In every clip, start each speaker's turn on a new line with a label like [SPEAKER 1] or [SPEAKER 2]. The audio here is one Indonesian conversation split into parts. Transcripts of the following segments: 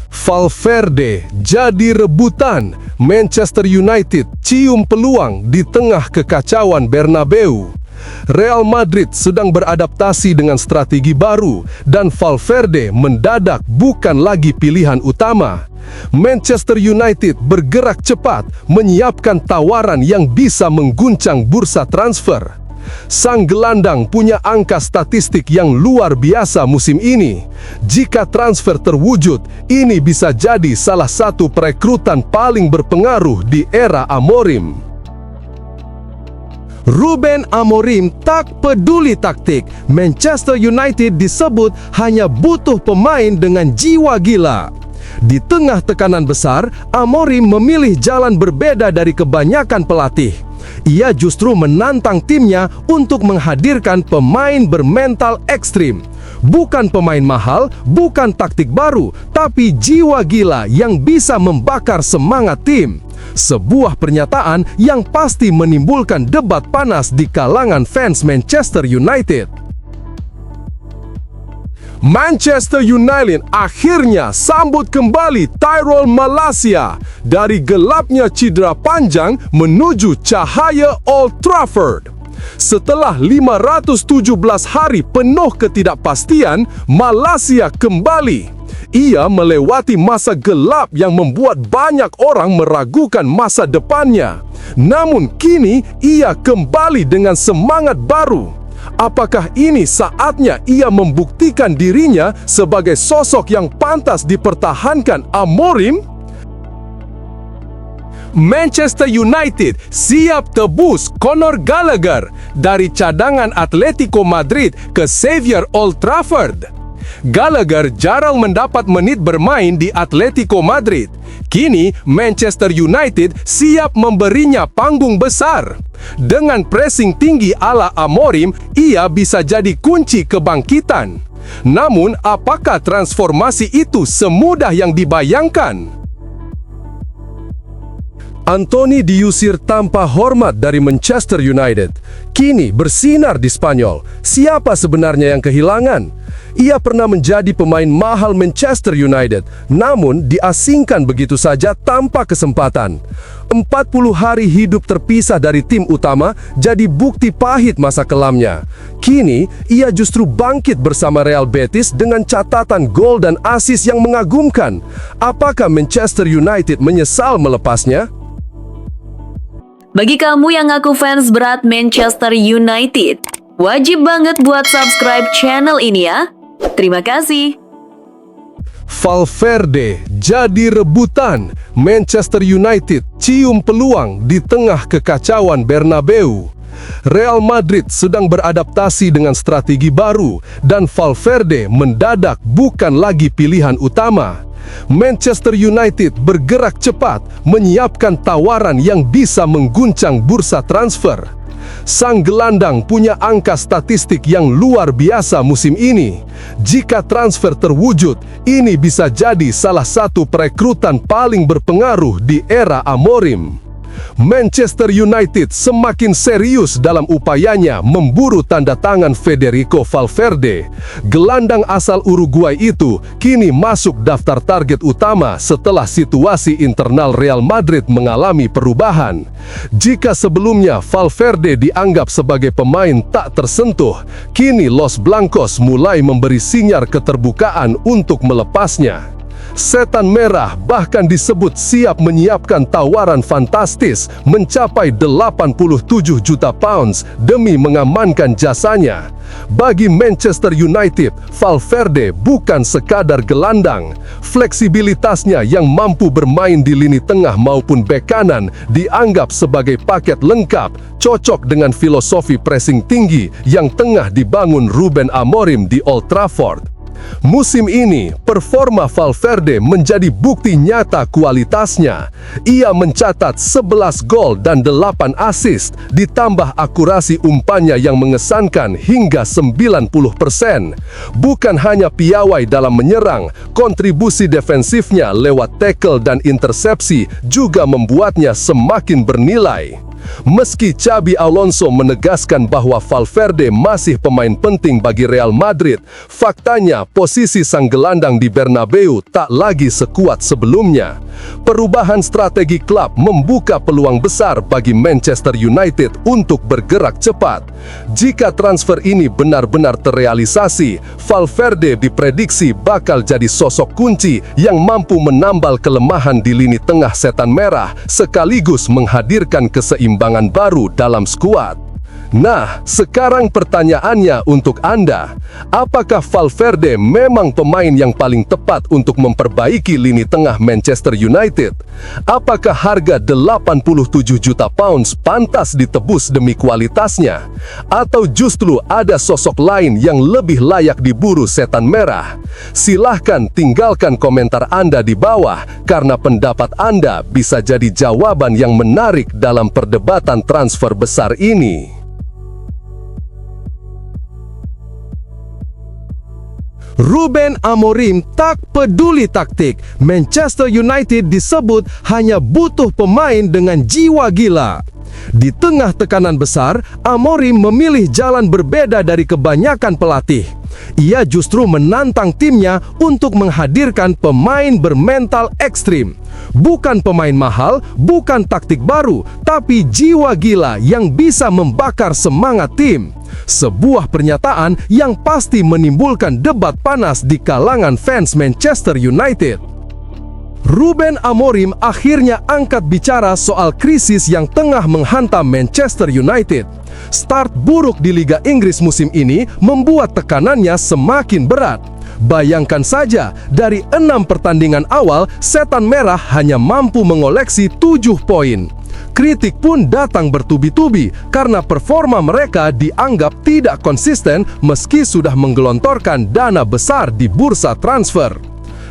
[SPEAKER 1] Valverde jadi rebutan. Manchester United cium peluang di tengah kekacauan Bernabeu. Real Madrid sedang beradaptasi dengan strategi baru dan Valverde mendadak bukan lagi pilihan utama. Manchester United bergerak cepat menyiapkan tawaran yang bisa mengguncang bursa transfer. Sang gelandang punya angka statistik yang luar biasa musim ini. Jika transfer terwujud, ini bisa jadi salah satu perekrutan paling berpengaruh di era Amorim. Ruben Amorim tak peduli taktik. Manchester United disebut hanya butuh pemain dengan jiwa gila. Di tengah tekanan besar, Amorim memilih jalan berbeda dari kebanyakan pelatih. Ia justru menantang timnya untuk menghadirkan pemain bermental ekstrim. Bukan pemain mahal, bukan taktik baru, tapi jiwa gila yang bisa membakar semangat tim. Sebuah pernyataan yang pasti menimbulkan debat panas di kalangan fans Manchester United. Manchester United akhirnya sambut kembali Tyrell Malacia dari gelapnya cedera panjang menuju cahaya Old Trafford. Setelah 517 hari penuh ketidakpastian, Malacia kembali. Ia melewati masa gelap yang membuat banyak orang meragukan masa depannya. Namun kini ia kembali dengan semangat baru. Apakah ini saatnya ia membuktikan dirinya sebagai sosok yang pantas dipertahankan Amorim? Manchester United siap tebus Conor Gallagher dari cadangan Atletico Madrid ke Xavier Old Trafford. Gallagher jarang mendapat menit bermain di Atletico Madrid. Kini Manchester United siap memberinya panggung besar. Dengan pressing tinggi ala Amorim, ia bisa jadi kunci kebangkitan. Namun, apakah transformasi itu semudah yang dibayangkan? Anthony diusir tanpa hormat dari Manchester United. Kini bersinar di Spanyol. Siapa sebenarnya yang kehilangan? Ia pernah menjadi pemain mahal Manchester United, namun diasingkan begitu saja tanpa kesempatan. 40 hari hidup terpisah dari tim utama jadi bukti pahit masa kelamnya. Kini, ia justru bangkit bersama Real Betis dengan catatan gol dan assist yang mengagumkan. Apakah Manchester United menyesal melepasnya?
[SPEAKER 2] Bagi kamu yang ngaku fans berat Manchester United, wajib banget buat subscribe channel ini ya. Terima kasih.
[SPEAKER 1] Valverde jadi rebutan. Manchester United cium peluang di tengah kekacauan Bernabeu. Real Madrid sedang beradaptasi dengan strategi baru dan Valverde mendadak bukan lagi pilihan utama. Manchester United bergerak cepat menyiapkan tawaran yang bisa mengguncang bursa transfer. Sang gelandang punya angka statistik yang luar biasa musim ini. Jika transfer terwujud, ini bisa jadi salah satu perekrutan paling berpengaruh di era Amorim. Manchester United semakin serius dalam upayanya memburu tanda tangan Federico Valverde. Gelandang asal Uruguay itu kini masuk daftar target utama setelah situasi internal Real Madrid mengalami perubahan. Jika sebelumnya Valverde dianggap sebagai pemain tak tersentuh, kini Los Blancos mulai memberi sinyal keterbukaan untuk melepasnya. Setan Merah bahkan disebut siap menyiapkan tawaran fantastis mencapai 87 juta pounds demi mengamankan jasanya. Bagi Manchester United, Valverde bukan sekadar gelandang. Fleksibilitasnya yang mampu bermain di lini tengah maupun bek kanan dianggap sebagai paket lengkap, cocok dengan filosofi pressing tinggi yang tengah dibangun Ruben Amorim di Old Trafford. Musim ini, performa Valverde menjadi bukti nyata kualitasnya. Ia mencatat 11 gol dan 8 assist, ditambah akurasi umpannya yang mengesankan hingga 90%. Bukan hanya piawai dalam menyerang, kontribusi defensifnya lewat tackle dan intersepsi juga membuatnya semakin bernilai. Meski Xabi Alonso menegaskan bahwa Valverde masih pemain penting bagi Real Madrid, faktanya posisi sang gelandang di Bernabeu tak lagi sekuat sebelumnya. Perubahan strategi klub membuka peluang besar bagi Manchester United untuk bergerak cepat. Jika transfer ini benar-benar terrealisasi, Valverde diprediksi bakal jadi sosok kunci yang mampu menambal kelemahan di lini tengah setan merah, sekaligus menghadirkan keseimbangan baru dalam skuad. Nah, sekarang pertanyaannya untuk Anda. Apakah Valverde memang pemain yang paling tepat untuk memperbaiki lini tengah Manchester United? Apakah harga 87 juta pounds pantas ditebus demi kualitasnya? Atau justru ada sosok lain yang lebih layak diburu setan merah? Silahkan tinggalkan komentar Anda di bawah, karena pendapat Anda bisa jadi jawaban yang menarik dalam perdebatan transfer besar ini.
[SPEAKER 3] Ruben Amorim tak peduli taktik. Manchester United disebut hanya butuh pemain dengan jiwa gila. Di tengah tekanan besar, Amorim memilih jalan berbeda dari kebanyakan pelatih. Ia justru menantang timnya untuk menghadirkan pemain bermental ekstrim. Bukan pemain mahal, bukan taktik baru, tapi jiwa gila yang bisa membakar semangat tim. Sebuah pernyataan yang pasti menimbulkan debat panas di kalangan fans Manchester United. Ruben Amorim akhirnya angkat bicara soal krisis yang tengah menghantam Manchester United. Start buruk di Liga Inggris musim ini membuat tekanannya semakin berat. Bayangkan saja, dari 6 pertandingan awal, setan merah hanya mampu mengoleksi 7 poin. Kritik pun datang bertubi-tubi karena performa mereka dianggap tidak konsisten meski sudah menggelontorkan dana besar di bursa transfer.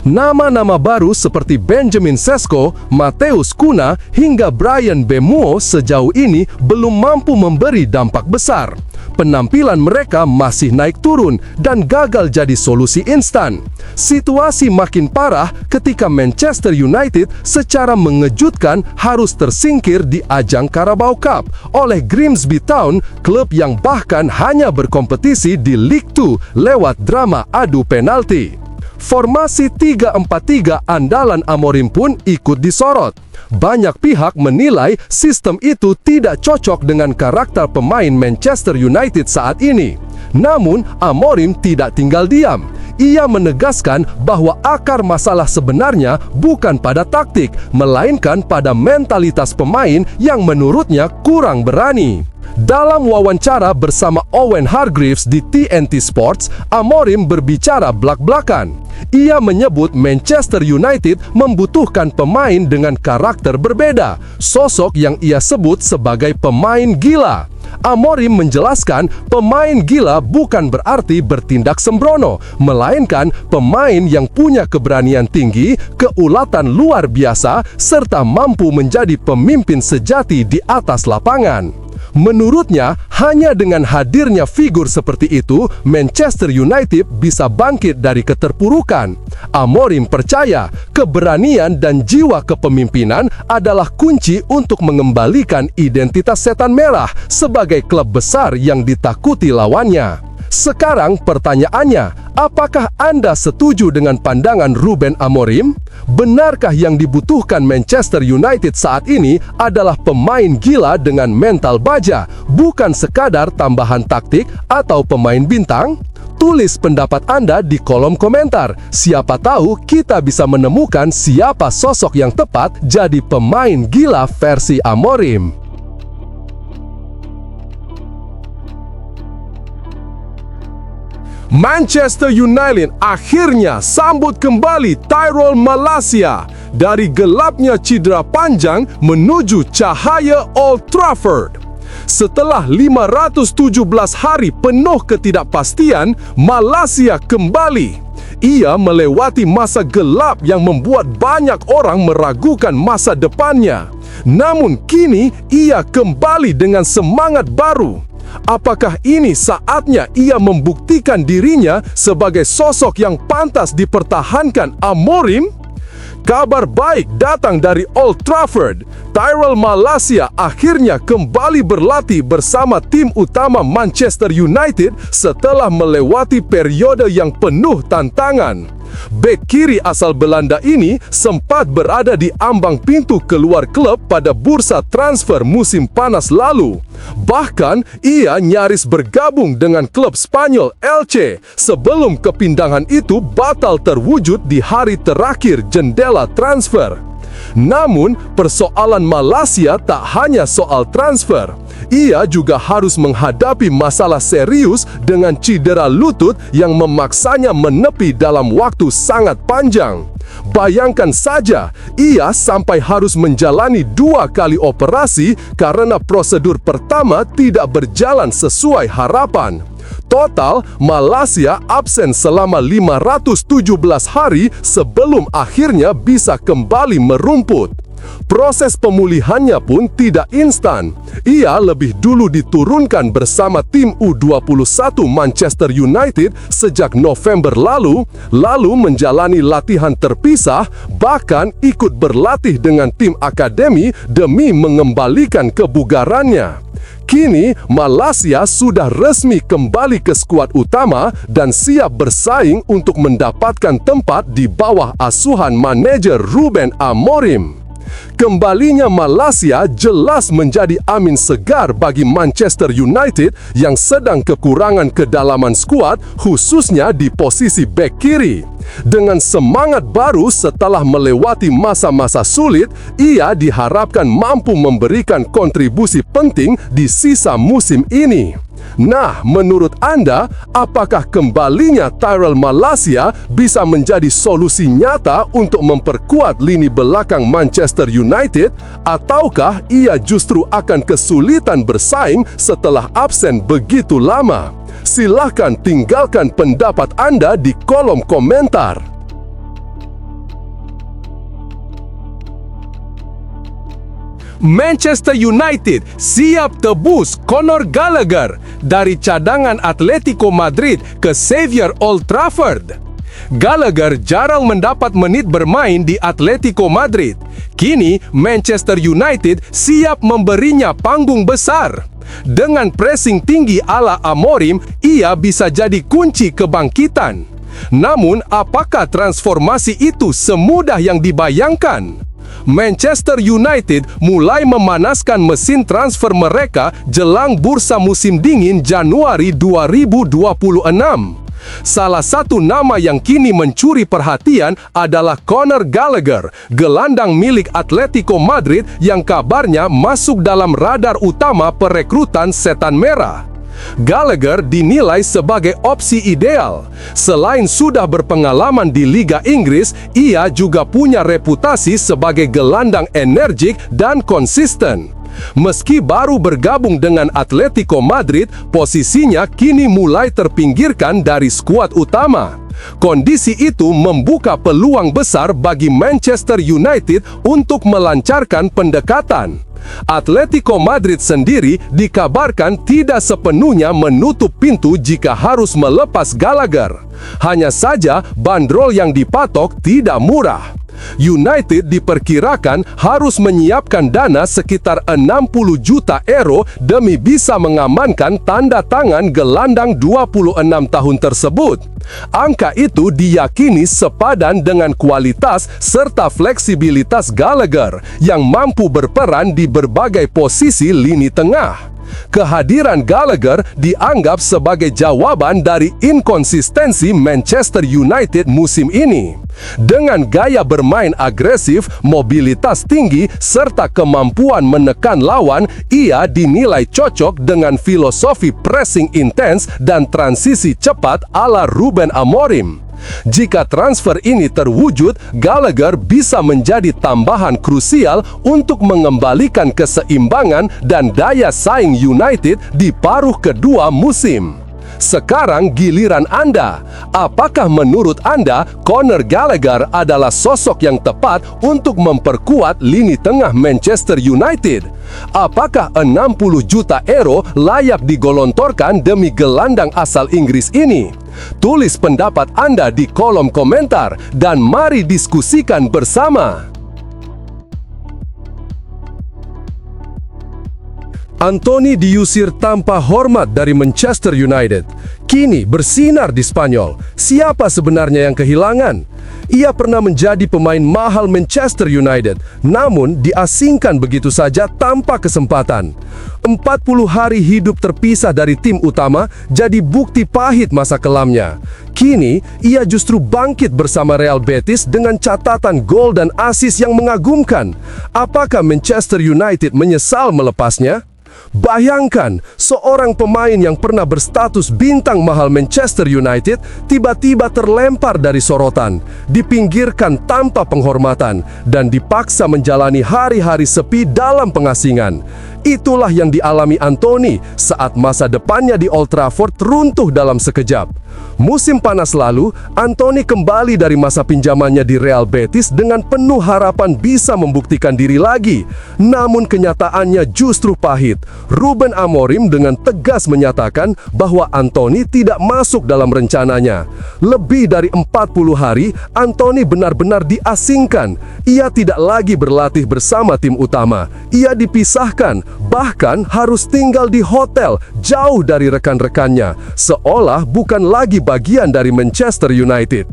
[SPEAKER 3] Nama-nama baru seperti Benjamin Sesko, Mateus Cunha, hingga Bryan Mbeumo sejauh ini belum mampu memberi dampak besar. Penampilan mereka masih naik turun dan gagal jadi solusi instan. Situasi makin parah ketika Manchester United secara mengejutkan harus tersingkir di ajang Carabao Cup oleh Grimsby Town, klub yang bahkan hanya berkompetisi di League 2 lewat drama adu penalti. Formasi 3-4-3 andalan Amorim pun ikut disorot. Banyak pihak menilai sistem itu tidak cocok dengan karakter pemain Manchester United saat ini. Namun, Amorim tidak tinggal diam. Ia menegaskan bahwa akar masalah sebenarnya bukan pada taktik, melainkan pada mentalitas pemain yang menurutnya kurang berani. Dalam wawancara bersama Owen Hargreaves di TNT Sports, Amorim berbicara blak-blakan. Ia menyebut Manchester United membutuhkan pemain dengan karakter berbeda, sosok yang ia sebut sebagai pemain gila. Amorim menjelaskan pemain gila bukan berarti bertindak sembrono, melainkan pemain yang punya keberanian tinggi, keulatan luar biasa, serta mampu menjadi pemimpin sejati di atas lapangan. Menurutnya, hanya dengan hadirnya figur seperti itu, Manchester United bisa bangkit dari keterpurukan. Amorim percaya, keberanian dan jiwa kepemimpinan adalah kunci untuk mengembalikan identitas setan merah sebagai klub besar yang ditakuti lawannya. Sekarang pertanyaannya, apakah Anda setuju dengan pandangan Ruben Amorim? Benarkah yang dibutuhkan Manchester United saat ini adalah pemain gila dengan mental baja, bukan sekadar tambahan taktik atau pemain bintang? Tulis pendapat Anda di kolom komentar. Siapa tahu kita bisa menemukan siapa sosok yang tepat jadi pemain gila versi Amorim.
[SPEAKER 1] Manchester United akhirnya sambut kembali Tyrell Malacia dari gelapnya cedera panjang menuju cahaya Old Trafford. Setelah 517 hari penuh ketidakpastian, Malacia kembali. Ia melewati masa gelap yang membuat banyak orang meragukan masa depannya. Namun kini ia kembali dengan semangat baru. Apakah ini saatnya ia membuktikan dirinya sebagai sosok yang pantas dipertahankan Amorim? Kabar baik datang dari Old Trafford. Tyrell Malacia akhirnya kembali berlatih bersama tim utama Manchester United setelah melewati periode yang penuh tantangan. Bek kiri asal Belanda ini sempat berada di ambang pintu keluar klub pada bursa transfer musim panas lalu. Bahkan, ia nyaris bergabung dengan klub Spanyol Elche sebelum kepindahan itu batal terwujud di hari terakhir jendela transfer. Namun, persoalan Malacia tak hanya soal transfer. Ia juga harus menghadapi masalah serius dengan cedera lutut yang memaksanya menepi dalam waktu sangat panjang. Bayangkan saja, ia sampai harus menjalani 2 kali operasi karena prosedur pertama tidak berjalan sesuai harapan. Total, Malacia absen selama 517 hari sebelum akhirnya bisa kembali merumput. Proses pemulihannya pun tidak instan. Ia lebih dulu diturunkan bersama tim U21 Manchester United sejak November lalu menjalani latihan terpisah, bahkan ikut berlatih dengan tim akademi demi mengembalikan kebugarannya. Kini, Malacia sudah resmi kembali ke skuad utama dan siap bersaing untuk mendapatkan tempat di bawah asuhan manajer Ruben Amorim. Kembalinya Malacia jelas menjadi angin segar bagi Manchester United yang sedang kekurangan kedalaman skuad, khususnya di posisi bek kiri. Dengan semangat baru setelah melewati masa-masa sulit, ia diharapkan mampu memberikan kontribusi penting di sisa musim ini. Nah, menurut Anda, apakah kembalinya Tyrell Malacia bisa menjadi solusi nyata untuk memperkuat lini belakang Manchester United, ataukah ia justru akan kesulitan bersaing setelah absen begitu lama? Silahkan tinggalkan pendapat Anda di kolom komentar. Manchester United siap tebus Conor Gallagher dari cadangan Atletico Madrid ke Xavier Old Trafford. Gallagher jarang mendapat menit bermain di Atletico Madrid. Kini, Manchester United siap memberinya panggung besar. Dengan pressing tinggi ala Amorim, ia bisa jadi kunci kebangkitan. Namun, apakah transformasi itu semudah yang dibayangkan? Manchester United mulai memanaskan mesin transfer mereka jelang bursa musim dingin Januari 2026. Salah satu nama yang kini mencuri perhatian adalah Conor Gallagher, gelandang milik Atletico Madrid yang kabarnya masuk dalam radar utama perekrutan Setan Merah. Gallagher dinilai sebagai opsi ideal. Selain sudah berpengalaman di Liga Inggris, ia juga punya reputasi sebagai gelandang energik dan konsisten. Meski baru bergabung dengan Atletico Madrid, posisinya kini mulai terpinggirkan dari skuad utama. Kondisi itu membuka peluang besar bagi Manchester United untuk melancarkan pendekatan. Atletico Madrid sendiri dikabarkan tidak sepenuhnya menutup pintu jika harus melepas Gallagher. Hanya saja bandrol yang dipatok tidak murah. United diperkirakan harus menyiapkan dana sekitar 60 juta euro demi bisa mengamankan tanda tangan gelandang 26 tahun tersebut. Angka itu diyakini sepadan dengan kualitas serta fleksibilitas Gallagher yang mampu berperan di berbagai posisi lini tengah. Kehadiran Gallagher dianggap sebagai jawaban dari inkonsistensi Manchester United musim ini. Dengan gaya bermain agresif, mobilitas tinggi, serta kemampuan menekan lawan, ia dinilai cocok dengan filosofi pressing intens dan transisi cepat ala Ruben Amorim. Jika transfer ini terwujud, Gallagher bisa menjadi tambahan krusial untuk mengembalikan keseimbangan dan daya saing United di paruh kedua musim. Sekarang giliran Anda. Apakah menurut Anda Conor Gallagher adalah sosok yang tepat untuk memperkuat lini tengah Manchester United? Apakah 60 juta euro layak digelontorkan demi gelandang asal Inggris ini? Tulis pendapat Anda di kolom komentar dan mari diskusikan bersama.
[SPEAKER 3] Anthony diusir tanpa hormat dari Manchester United. Kini bersinar di Spanyol. Siapa sebenarnya yang kehilangan? Ia pernah menjadi pemain mahal Manchester United, namun diasingkan begitu saja tanpa kesempatan. 40 hari hidup terpisah dari tim utama jadi bukti pahit masa kelamnya. Kini, ia justru bangkit bersama Real Betis dengan catatan gol dan assist yang mengagumkan. Apakah Manchester United menyesal melepasnya? Bayangkan, seorang pemain yang pernah berstatus bintang mahal Manchester United tiba-tiba terlempar dari sorotan, dipinggirkan tanpa penghormatan, dan dipaksa menjalani hari-hari sepi dalam pengasingan. Itulah yang dialami Anthony saat masa depannya di Old Trafford runtuh dalam sekejap. Musim panas lalu, Anthony kembali dari masa pinjamannya di Real Betis dengan penuh harapan bisa membuktikan diri lagi. Namun kenyataannya justru pahit. Ruben Amorim dengan tegas menyatakan bahwa Anthony tidak masuk dalam rencananya. Lebih dari 40 hari, Anthony benar-benar diasingkan. Ia tidak lagi berlatih bersama tim utama. Ia dipisahkan, bahkan harus tinggal di hotel jauh dari rekan-rekannya, seolah bukan lagi bagian dari Manchester United.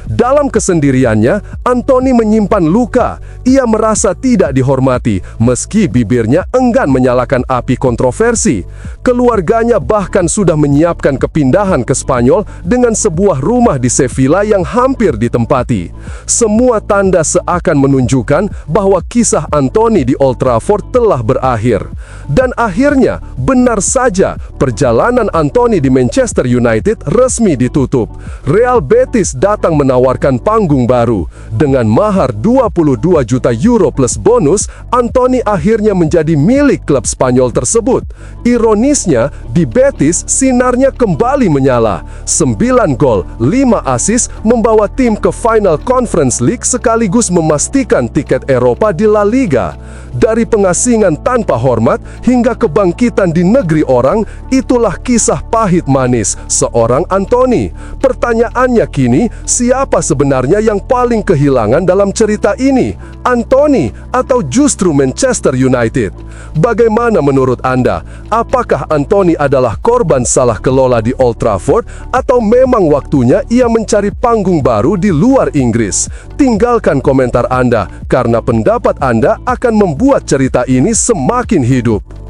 [SPEAKER 3] Dalam kesendiriannya, Anthony menyimpan luka. Ia merasa tidak dihormati, meski bibirnya enggan menyalakan api kontroversi. Keluarganya bahkan sudah menyiapkan kepindahan ke Spanyol dengan sebuah rumah di Sevilla yang hampir ditempati. Semua tanda seakan menunjukkan bahwa kisah Anthony di Old Trafford telah berakhir. Dan akhirnya, benar saja, perjalanan Anthony di Manchester United resmi ditutup. Real Betis datang menawarkan panggung baru. Dengan mahar 22 juta euro plus bonus, Anthony akhirnya menjadi milik klub Spanyol tersebut. Ironisnya, di Betis sinarnya kembali menyala. 9 gol, 5 assist membawa tim ke final Conference League sekaligus memastikan tiket Eropa di La Liga. Dari pengasingan tanpa hormat hingga kebangkitan di negeri orang, itulah kisah pahit manis seorang Anthony. Pertanyaannya kini, siapa sebenarnya yang paling kehilangan dalam cerita ini? Anthony atau justru Manchester United? Bagaimana menurut Anda? Apakah Anthony adalah korban salah kelola di Old Trafford atau memang waktunya ia mencari panggung baru di luar Inggris? Tinggalkan komentar Anda karena pendapat Anda akan membuat cerita ini semakin hidup.